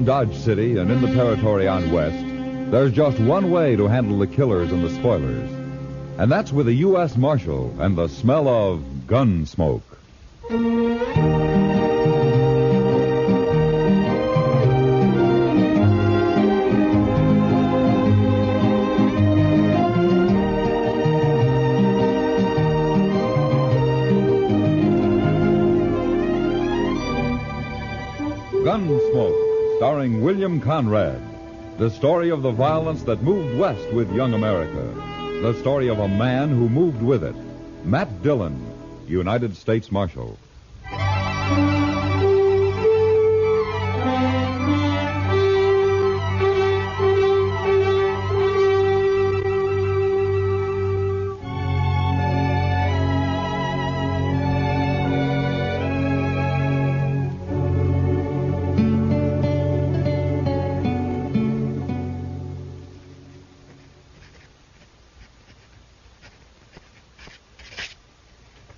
around Dodge City and in the territory on West, there's just one way to handle the killers and the spoilers. And that's with a U.S. Marshal and the smell of Gunsmoke. Gunsmoke, starring William Conrad. The story of the violence that moved west with young America. The story of a man who moved with it. Matt Dillon, United States Marshal.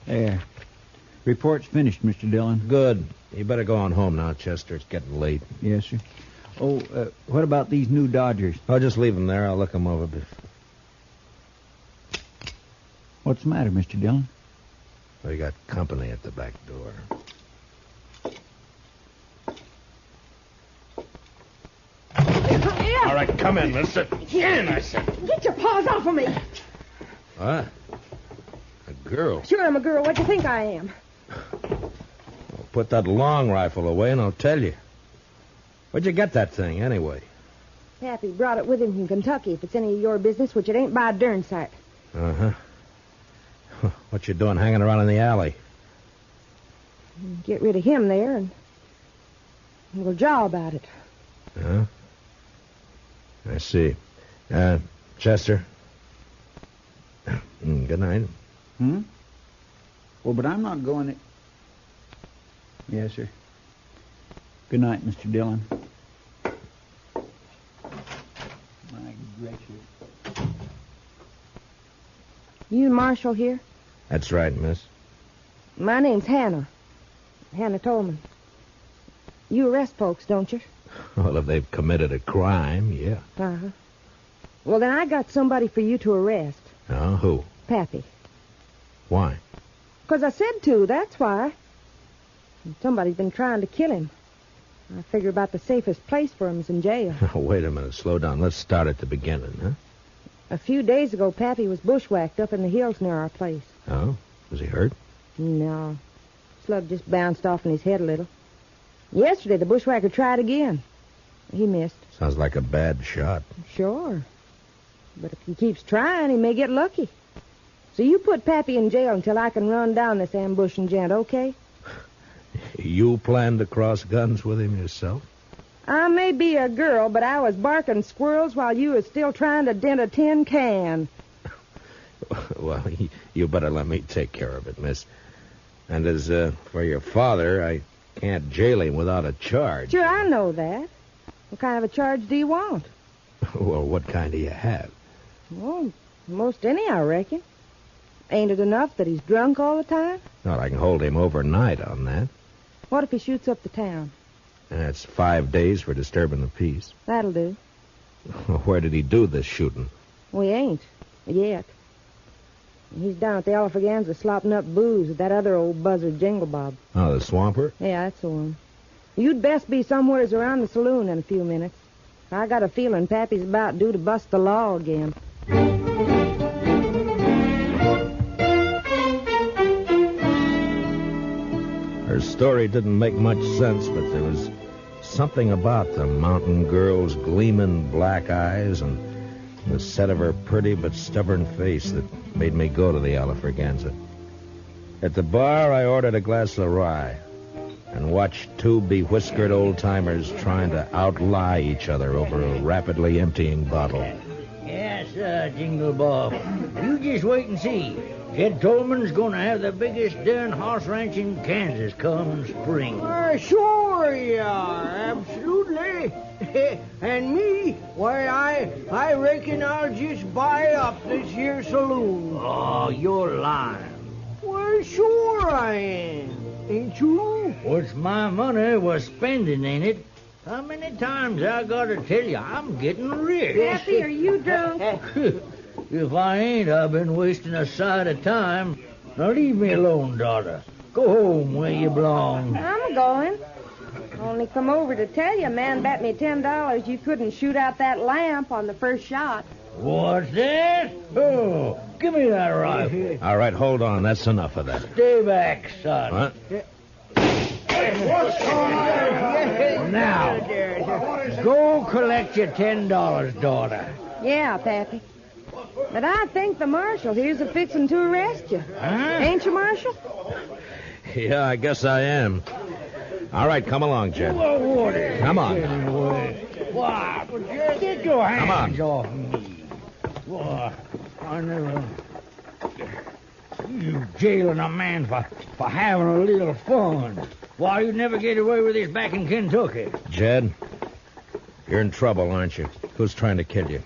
There. Report's finished, Mr. Dillon. Good. You better go on home now, Chester. It's getting late. Yes, sir. Oh, what about these new Dodgers? I'll just leave them there. I'll look them over. What's the matter, Mr. Dillon? We got company at the back door. Yeah. All right, come in, mister. In, I said. Get your paws off of me. What? A girl. Sure, I'm a girl. What do you think I am? Well, put that long rifle away and I'll tell you. Where'd you get that thing, anyway? Pappy brought it with him from Kentucky, if it's any of your business, which it ain't by a darn sight. Uh-huh. What you doing hanging around in the alley? Get rid of him there, and we'll jaw about it. Huh? I see. Chester? Good night. Well, but I'm not going... Yes, sir. Good night, Mr. Dillon. My gracious. You Marshal here? That's right, miss. My name's Hannah. Hannah Tolmans. You arrest folks, don't you? Well, if they've committed a crime, yeah. Uh-huh. Well, then I got somebody for you to arrest. Oh, who? Pappy. Why? 'Cause I said to, that's why. Somebody's been trying to kill him. I figure about the safest place for him is in jail. Wait a minute, slow down. Let's start at the beginning, huh? A few days ago, Pappy was bushwhacked up in the hills near our place. Oh? Was he hurt? No. Slug just bounced off in his head a little. Yesterday, the bushwhacker tried again. He missed. Sounds like a bad shot. Sure. But if he keeps trying, he may get lucky. So you put Pappy in jail until I can run down this ambushing gent, okay? You plan to cross guns with him yourself? I may be a girl, but I was barking squirrels while you was still trying to dent a tin can. Well, you better let me take care of it, miss. And as for your father, I can't jail him without a charge. Sure, I know that. What kind of a charge do you want? Well, what kind do you have? Well, most any, I reckon. Ain't it enough that he's drunk all the time? Well, I can hold him overnight on that. What if he shoots up the town? That's 5 days for disturbing the peace. That'll do. Where did he do this shooting? We ain't. Yet. He's down at the Alfreganza slopping up booze with that other old buzzard Jingle Bob. Oh, the swamper? Yeah, that's the one. You'd best be somewheres around the saloon in a few minutes. I got a feeling Pappy's about due to bust the law again. Her story didn't make much sense, but there was something about the mountain girl's gleaming black eyes and the set of her pretty but stubborn face that made me go to the Alfreganza. At the bar, I ordered a glass of rye and watched two bewhiskered old-timers trying to outlie each other over a rapidly emptying bottle. Yes, Jingle Bob. You just wait and see. Jed Tolman's gonna have the biggest darn horse ranch in Kansas come spring. Sure you are, absolutely. And me, why, I reckon I'll just buy up this here saloon. Oh, you're lying. Well, sure I am. Ain't you? What's my money was spending, ain't it? How many times I gotta tell you I'm getting rich? Pappy, are you drunk? If I ain't, I've been wasting a sight of time. Now leave me alone, daughter. Go home where you belong. I'm going. Only come over to tell you, a man bet me $10 you couldn't shoot out that lamp on the first shot. What's that? Oh, give me that rifle. All right, hold on. That's enough of that. Stay back, son. What? Now, go collect your $10, daughter. Yeah, Pappy. But I think the marshal here's a fixin' to arrest you. Huh? Ain't you, Marshal? Yeah, I guess I am. All right, come along, Jed. What is Come on. What? Get your hands Come off me. What? I never... You jailing a man for having a little fun. Why, you'd never get away with this back in Kentucky. Jed, you're in trouble, aren't you? Who's trying to kill you?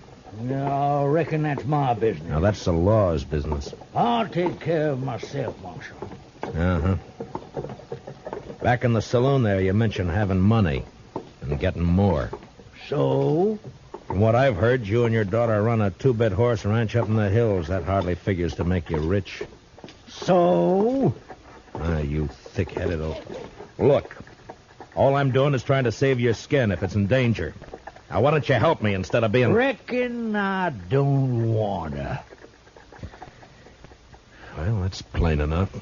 I reckon that's my business. Now, that's the law's business. I'll take care of myself, Marshal. Uh-huh. Back in the saloon there, you mentioned having money and getting more. So? From what I've heard, you and your daughter run a 2-bit horse ranch up in the hills. That hardly figures to make you rich. So? Ah, you thick-headed old... Look, all I'm doing is trying to save your skin if it's in danger. Now, why don't you help me instead of being... Reckon I don't wanna. Well, that's plain enough.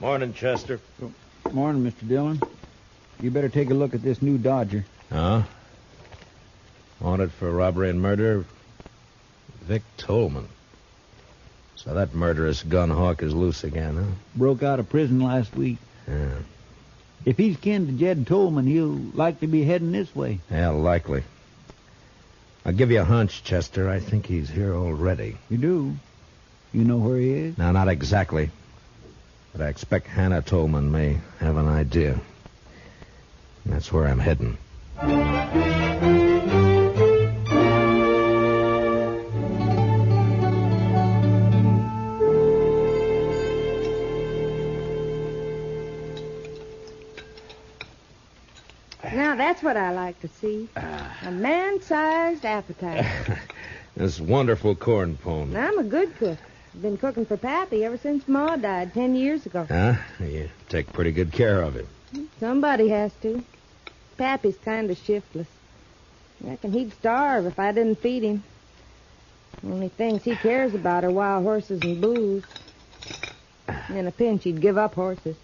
Morning, Chester. Morning, Mr. Dillon. You better take a look at this new Dodger. Huh? Wanted for robbery and murder, Vic Tolman. So that murderous gun hawk is loose again, huh? Broke out of prison last week. Yeah. If he's kin to Jed Tolman, he'll likely be heading this way. Yeah, likely. I'll give you a hunch, Chester. I think he's here already. You do? You know where he is? No, not exactly. But I expect Hannah Tolman may have an idea. And that's where I'm heading. Now, that's what I like to see. A man-sized appetite. This wonderful corn pone. And I'm a good cook. I've been cooking for Pappy ever since Ma died 10 years ago. Huh? You take pretty good care of him. Somebody has to. Pappy's kind of shiftless. I reckon he'd starve if I didn't feed him. Only things he cares about are wild horses and booze. In a pinch, he'd give up horses.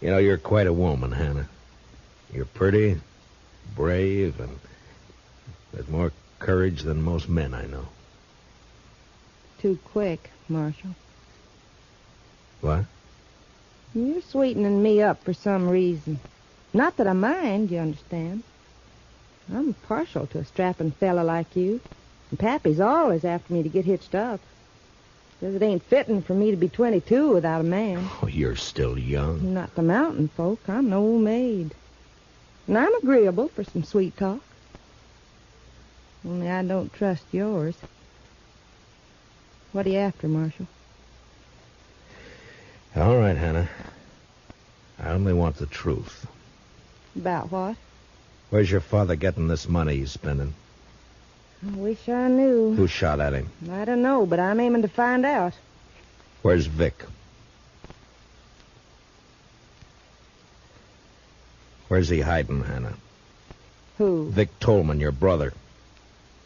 You know, you're quite a woman, Hannah. You're pretty, brave, and with more courage than most men I know. Too quick, Marshal. What? You're sweetening me up for some reason. Not that I mind, you understand. I'm partial to a strapping fella like you. And Pappy's always after me to get hitched up. Says it ain't fitting for me to be 22 without a man. Oh, you're still young. Not the mountain folk. I'm an old maid. And I'm agreeable for some sweet talk. Only I don't trust yours. What are you after, Marshal? All right, Hannah. I only want the truth. About what? Where's your father getting this money he's spending? I wish I knew. Who shot at him? I don't know, but I'm aiming to find out. Where's Vic? Where's he hiding, Hannah? Who? Vic Tolman, your brother.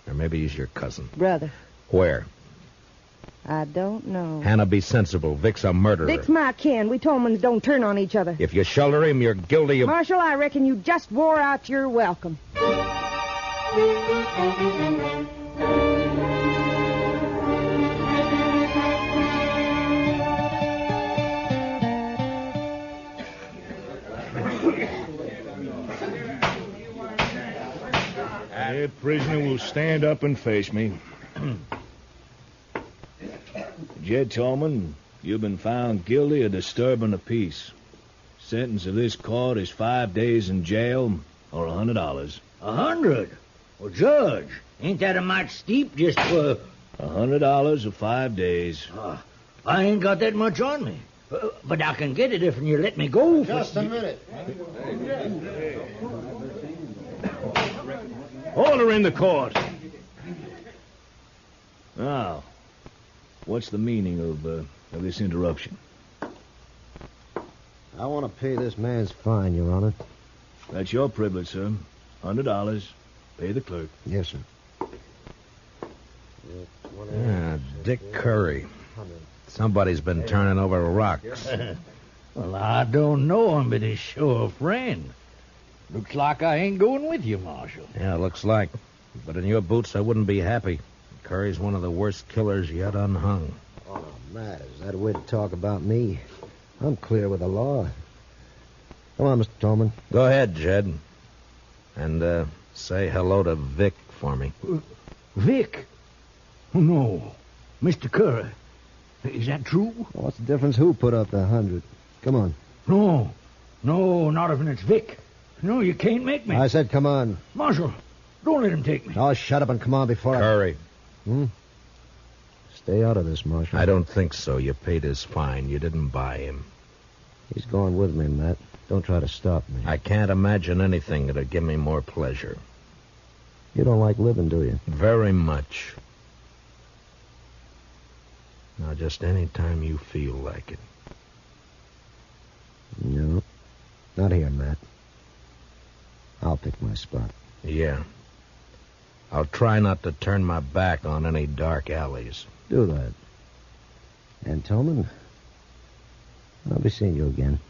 Or maybe he's your cousin. Brother. Where? I don't know. Hannah, be sensible. Vic's a murderer. Vic's my kin. We Tolmans don't turn on each other. If you shelter him, you're guilty of... Marshal, I reckon you just wore out your welcome. That prisoner will stand up and face me. Jed Tolman, you've been found guilty of disturbing the peace. Sentence of this court is 5 days in jail or $100. 100? Well, Judge, ain't that a mite steep just for... $100 for 5 days. I ain't got that much on me. But I can get it if you let me go. Just a minute. Order in the court. Now, what's the meaning of this interruption? I want to pay this man's fine, Your Honor. That's your privilege, sir. $100. Pay the clerk. Yes, sir. Dick Curry. Somebody's been turning over rocks. Well, I don't know him, but he's sure a friend. Looks like I ain't going with you, Marshal. Yeah, looks like. But in your boots, I wouldn't be happy. Curry's one of the worst killers yet unhung. Oh, Matt, is that a way to talk about me? I'm clear with the law. Come on, Mr. Tolman. Go ahead, Jed. And say hello to Vic for me. Vic? No. Mr. Curry. Is that true? Well, what's the difference who put up the 100? Come on. No, not if it's Vic. No, you can't make me. I said come on. Marshal, don't let him take me. Oh, shut up and come on before Curry. Stay out of this, Marshal. I don't think so. You paid his fine. You didn't buy him. He's going with me, Matt. Don't try to stop me. I can't imagine anything that'd give me more pleasure. You don't like living, do you? Very much. Now, just any time you feel like it. No. Not here, Matt. I'll pick my spot. Yeah. I'll try not to turn my back on any dark alleys. Do that. And, Tolman, I'll be seeing you again.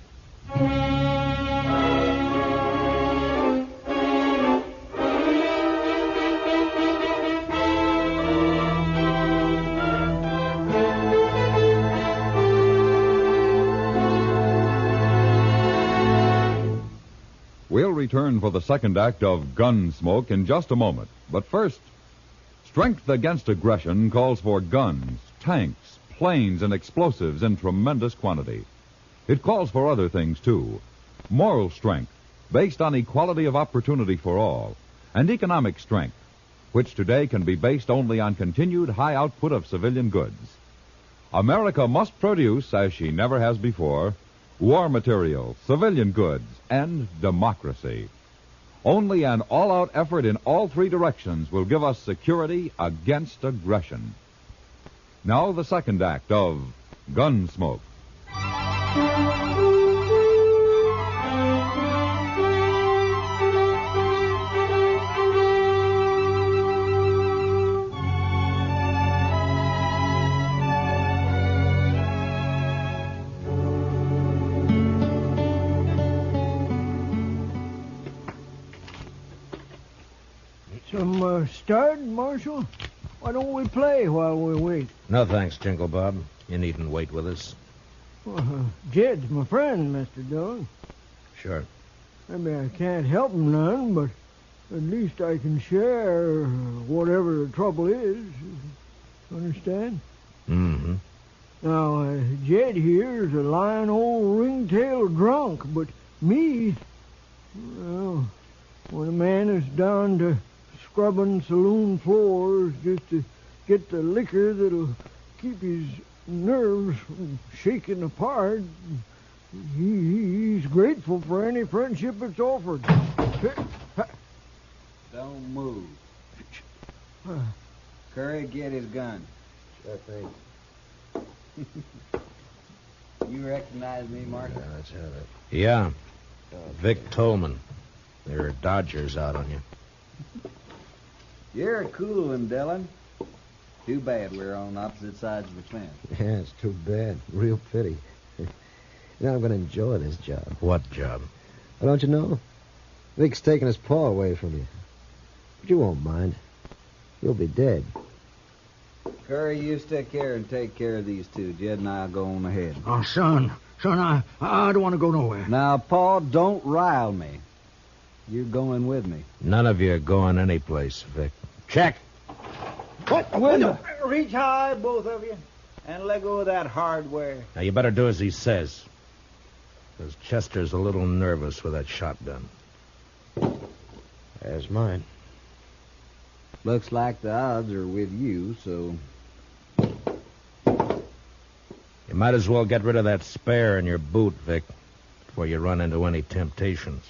We'll return for the second act of Gunsmoke in just a moment. But first, strength against aggression calls for guns, tanks, planes, and explosives in tremendous quantity. It calls for other things, too. Moral strength, based on equality of opportunity for all, and economic strength, which today can be based only on continued high output of civilian goods. America must produce, as she never has before, war material, civilian goods, and democracy. Only an all-out effort in all three directions will give us security against aggression. Now the second act of Gunsmoke. Some stud, Marshal? Why don't we play while we wait? No thanks, Jingle Bob. You needn't wait with us. Jed's my friend, Mr. Dillon. Sure. Maybe I can't help him none, but at least I can share whatever the trouble is. Understand? Mm-hmm. Now, Jed here's a lying old ringtail drunk, but me, well, when a man is down to scrubbing saloon floors just to get the liquor that'll keep his nerves from shaking apart, he's grateful for any friendship that's offered. Don't move. Curry, get his gun. Sure thing. You recognize me, Mark? Yeah, let's have it. Yeah. Vic Tolman. There are Dodgers out on you. You're a cool one, Dillon. Too bad we're on opposite sides of the fence. Yeah, it's too bad. Real pity. Now I'm going to enjoy this job. What job? Well, don't you know? Vic's taking his paw away from you. But you won't mind. You'll be dead. Curry, you stick here and take care of these two. Jed and I'll go on ahead. Oh, son, I don't want to go nowhere. Now, Paul, don't rile me. You're going with me. None of you are going anyplace, Vic. Check. What? Window. Reach high, both of you, and let go of that hardware. Now, you better do as he says. Because Chester's a little nervous with that shotgun. There's mine. Looks like the odds are with you, so... You might as well get rid of that spare in your boot, Vic, before you run into any temptations.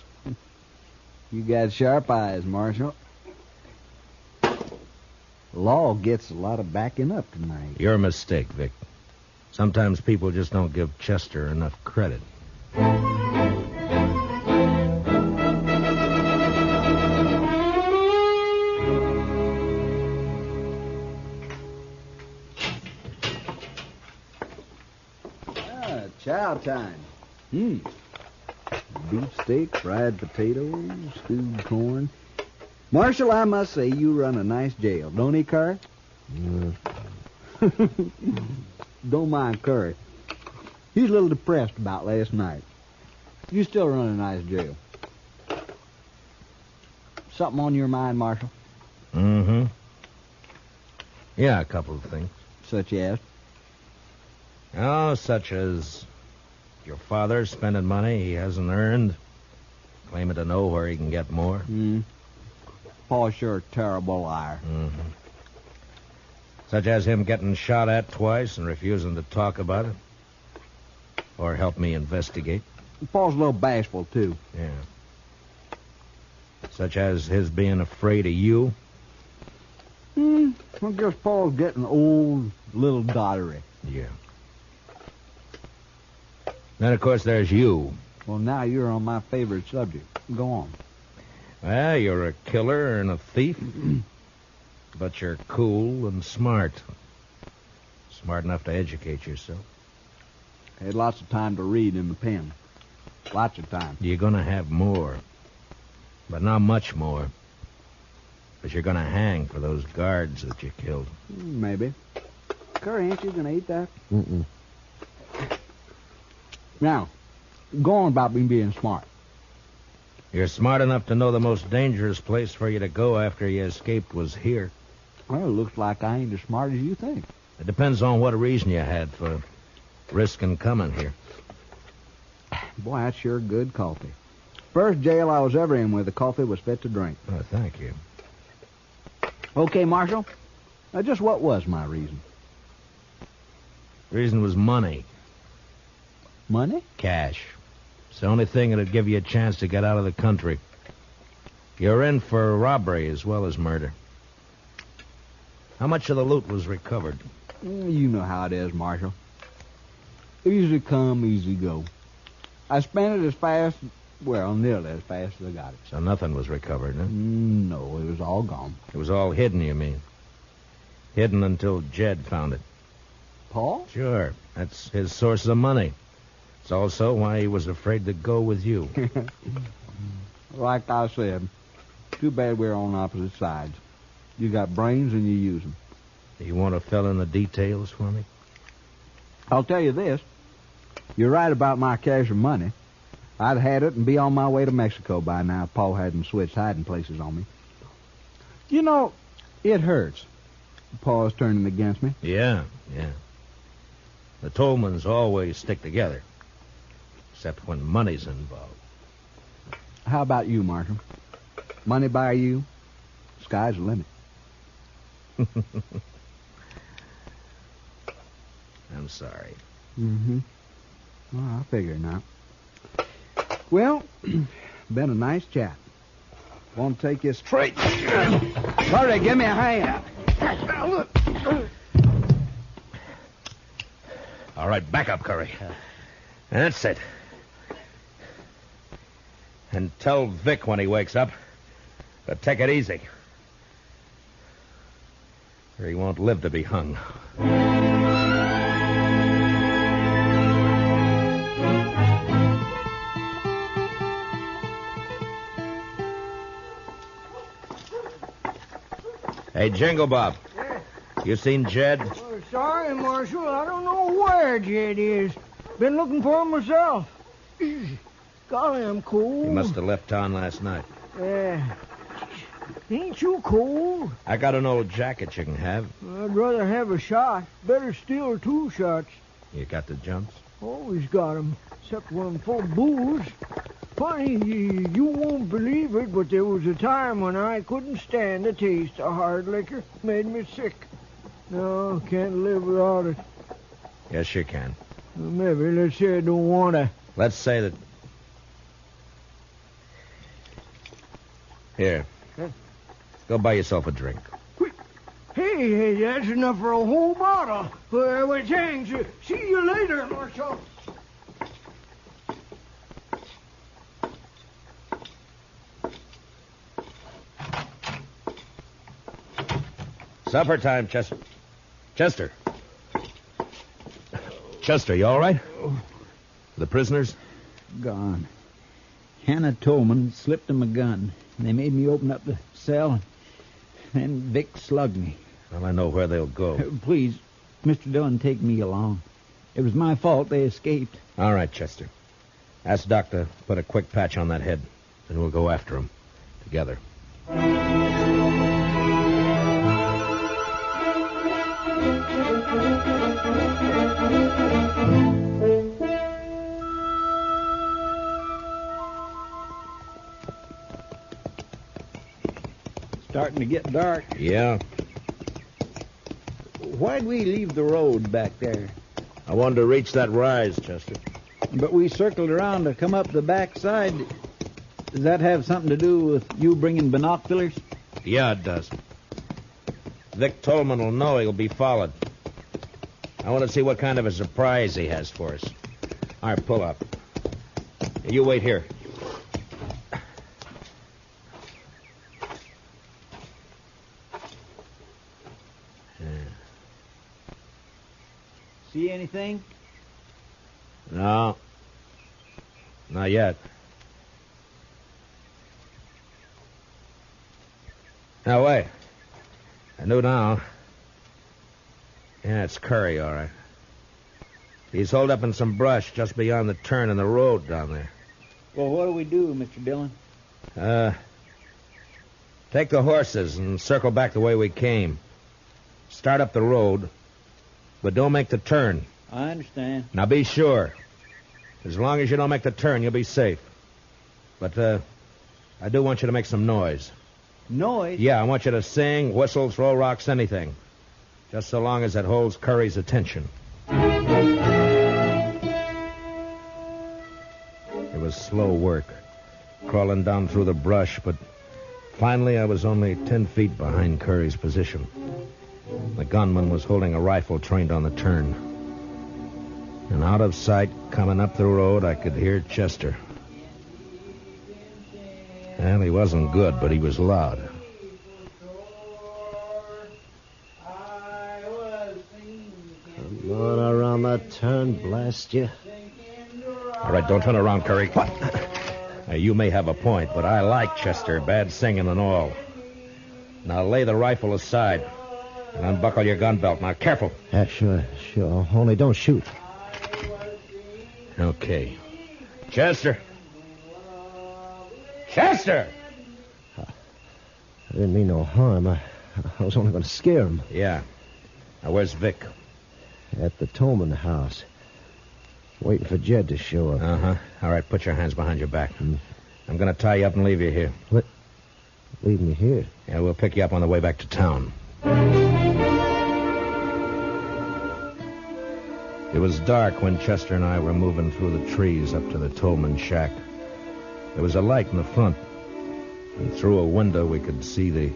You got sharp eyes, Marshal. The law gets a lot of backing up tonight. Your mistake, Vic. Sometimes people just don't give Chester enough credit. Chow time. Beefsteak, fried potatoes, stewed corn. Marshal, I must say you run a nice jail, don't he, Curry? Don't mind Curry. He's a little depressed about last night. You still run a nice jail. Something on your mind, Marshal? Mm-hmm. Yeah, a couple of things. Such as? Oh, such as your father spending money he hasn't earned, claiming to know where he can get more. Pa's sure a terrible liar. Mm-hmm. Such as him getting shot at twice and refusing to talk about it. Or help me investigate. Pa's a little bashful, too. Yeah. Such as his being afraid of you. I guess Pa's getting old, little dottery. Yeah. Then, of course, there's you. Well, now you're on my favorite subject. Go on. Well, you're a killer and a thief. But you're cool and smart. Smart enough to educate yourself. Had lots of time to read in the pen. Lots of time. You're going to have more. But not much more. But you're going to hang for those guards that you killed. Maybe. Curry, ain't you going to eat that? Mm-mm. Now, go on about me being smart. You're smart enough to know the most dangerous place for you to go after you escaped was here. Well, it looks like I ain't as smart as you think. It depends on what reason you had for risking coming here. Boy, that's sure good coffee. First jail I was ever in where the coffee was fit to drink. Oh, thank you. Okay, Marshal. Now, just what was my reason? Reason was money. Money? Cash. It's the only thing that'd give you a chance to get out of the country. You're in for robbery as well as murder. How much of the loot was recovered? You know how it is, Marshal. Easy come, easy go. I spent it as fast, well, nearly as fast as I got it. So nothing was recovered, huh? No, it was all gone. It was all hidden, you mean? Hidden until Jed found it. Paul? Sure. That's his source of money. It's also why he was afraid to go with you. Like I said, too bad we're on opposite sides. You got brains and you use them. You want to fill in the details for me? I'll tell you this. You're right about my cash and money. I'd had it and be on my way to Mexico by now if Paul hadn't switched hiding places on me. You know, it hurts. Paul's turning against me. Yeah. The Tolmans always stick together. Except when money's involved. How about you, Marshal? Money by you, sky's the limit. I'm sorry. Well, I figure not. Well, been a nice chat. Want to take you straight? Hurry, give me a hand. All right, back up, Curry. That's it. And tell Vic when he wakes up to take it easy. Or he won't live to be hung. Hey, Jingle Bob. You seen Jed? Oh, sorry, Marshal. I don't know where Jed is. Been looking for him myself. Golly, I'm cold. He must have left town last night. Ain't you cold? I got an old jacket you can have. I'd rather have a shot. Better still 2 shots. You got the jumps? Always got 'em, except when I'm full of booze. Funny, you won't believe it, but there was a time when I couldn't stand the taste of hard liquor. Made me sick. No, can't live without it. Yes, you can. Maybe, let's say I don't want to. Let's say that... Here. Huh? Go buy yourself a drink. Hey, that's enough for a whole bottle. Well, thanks. See you later, Marshal. Supper time, Chester. Chester. Chester, you all right? The prisoners? Gone. Hannah Tolman slipped him a gun. They made me open up the cell, and then Vic slugged me. Well, I know where they'll go. Please, Mr. Dillon, take me along. It was my fault they escaped. All right, Chester. Ask Doc to put a quick patch on that head, and we'll go after him together. Starting to get dark. Yeah. Why'd we leave the road back there? I wanted to reach that rise, Chester. But we circled around to come up the back side. Does that have something to do with you bringing binoculars? Yeah, it does. Vic Tolman will know he'll be followed. I want to see what kind of a surprise he has for us. All right, pull up. You wait here. See anything? No. Not yet. Now, wait. I know now. Yeah, it's Curry, all right. He's holed up in some brush just beyond the turn in the road down there. Well, what do we do, Mr. Dillon? Take the horses and circle back the way we came. Start up the road, but don't make the turn. I understand. Now, be sure. As long as you don't make the turn, you'll be safe. But, I do want you to make some noise. Noise? Yeah, I want you to sing, whistle, throw rocks, anything. Just so long as it holds Curry's attention. It was slow work, crawling down through the brush, but finally I was only 10 feet behind Curry's position. The gunman was holding a rifle trained on the turn. And out of sight, coming up the road, I could hear Chester. Well, he wasn't good, but he was loud. Come on around that turn, blast you. All right, don't turn around, Curry. What? You may have a point, but I like Chester, bad singing and all. Now lay the rifle aside and unbuckle your gun belt. Now, careful. Yeah, sure. Only don't shoot. Okay. Chester! Chester! I didn't mean no harm. I was only going to scare him. Yeah. Now, where's Vic? At the Tolman house. Waiting for Jed to show up. Uh-huh. All right, put your hands behind your back. I'm going to tie you up and leave you here. What? Leave me here? Yeah, we'll pick you up on the way back to town. It was dark when Chester and I were moving through the trees up to the Tolman shack. There was a light in the front, and through a window we could see the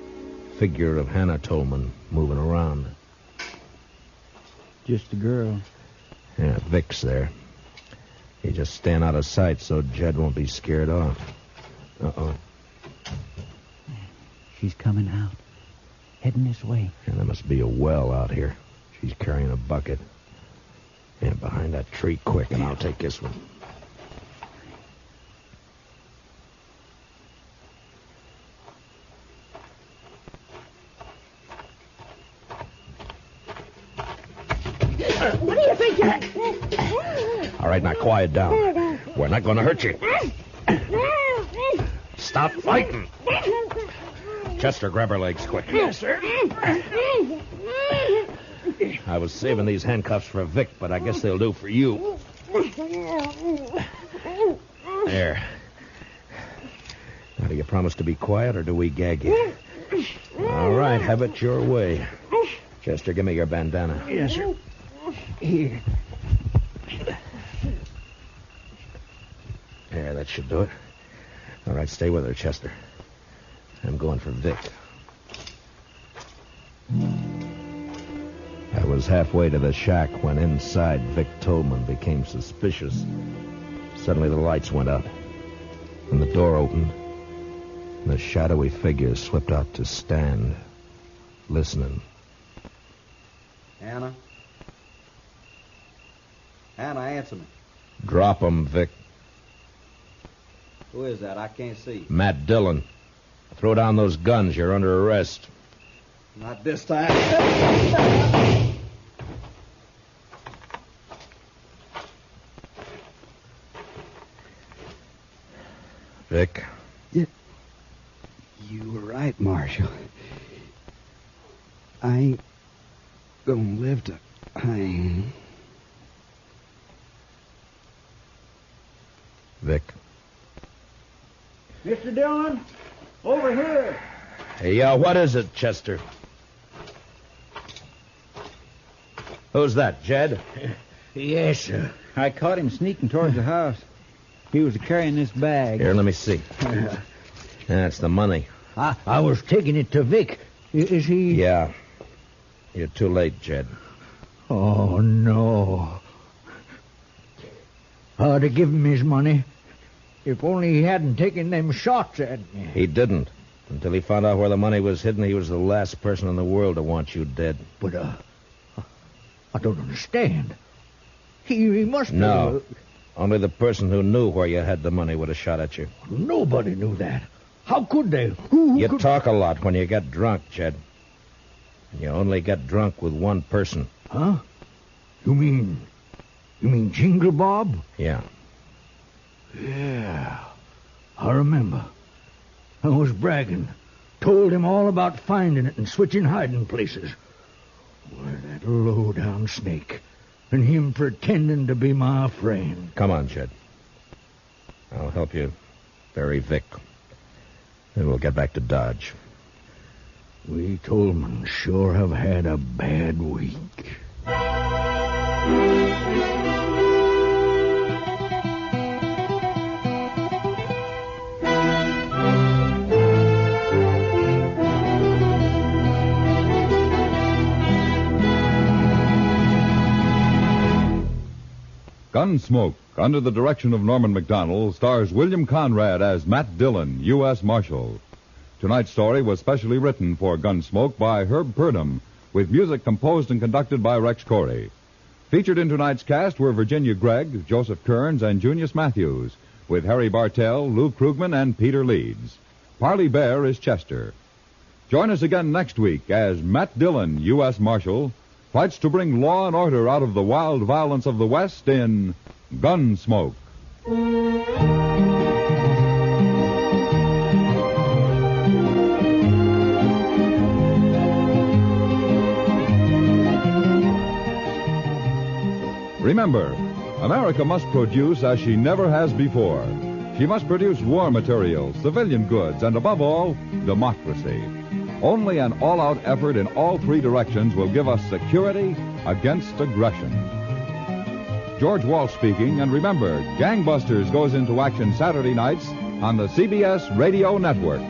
figure of Hannah Tolman moving around. Just a girl. Yeah, Vic's there. He just stand out of sight so Jed won't be scared off. Uh-oh. She's coming out. Heading this way. And there must be a well out here. She's carrying a bucket. And behind that tree, quick, and I'll take this one. What do you think you're... All right, now quiet down. We're not going to hurt you. Stop fighting. Chester, grab her legs quick. Yes, sir. I was saving these handcuffs for Vic, but I guess they'll do for you. There. You promise to be quiet, or do we gag you? All right, have it your way. Chester, give me your bandana. Yes, sir. Here. There, that should do it. All right, stay with her, Chester. I'm going for Vic. I was halfway to the shack when inside Vic Tolman became suspicious. Suddenly the lights went out, and the door opened, and a shadowy figure slipped out to stand, listening. Hannah? Hannah, answer me. Drop him, Vic. Who is that? I can't see. Matt Dillon. Throw down those guns. You're under arrest. Not this time. Vic? You were right, Marshal. I ain't gonna live to hang. Vic. Mr. Dillon, over here. Hey, what is it, Chester? Who's that, Jed? Yes, sir. I caught him sneaking towards the house. He was carrying this bag. Here, let me see. That's the money. I was taking it to Vic. Is he... Yeah. You're too late, Jed. Oh, no. To give him his money. If only he hadn't taken them shots at me. He didn't. Until he found out where the money was hidden, he was the last person in the world to want you dead. But, I don't understand. He must be... No. Only the person who knew where you had the money would have shot at you. Nobody knew that. How could they? Who You could... talk a lot when you get drunk, Jed. And you only get drunk with one person. Huh? You mean Jingle Bob? Yeah. Yeah. I remember. I was bragging. Told him all about finding it and switching hiding places. Why, that low-down snake. And him pretending to be my friend. Come on, Jed. I'll help you bury Vic. Then we'll get back to Dodge. We Tolmans sure have had a bad week. Gunsmoke, under the direction of Norman Macdonald, stars William Conrad as Matt Dillon, U.S. Marshal. Tonight's story was specially written for Gunsmoke by Herb Purdom, with music composed and conducted by Rex Corey. Featured in tonight's cast were Virginia Gregg, Joseph Kearns, and Junius Matthews, with Harry Bartell, Lou Krugman, and Peter Leeds. Parley Bear is Chester. Join us again next week as Matt Dillon, U.S. Marshal, fights to bring law and order out of the wild violence of the West in Gunsmoke. Remember, America must produce as she never has before. She must produce war materials, civilian goods, and above all, democracy. Only an all-out effort in all three directions will give us security against aggression. George Walsh speaking, and remember, Gangbusters goes into action Saturday nights on the CBS Radio Network.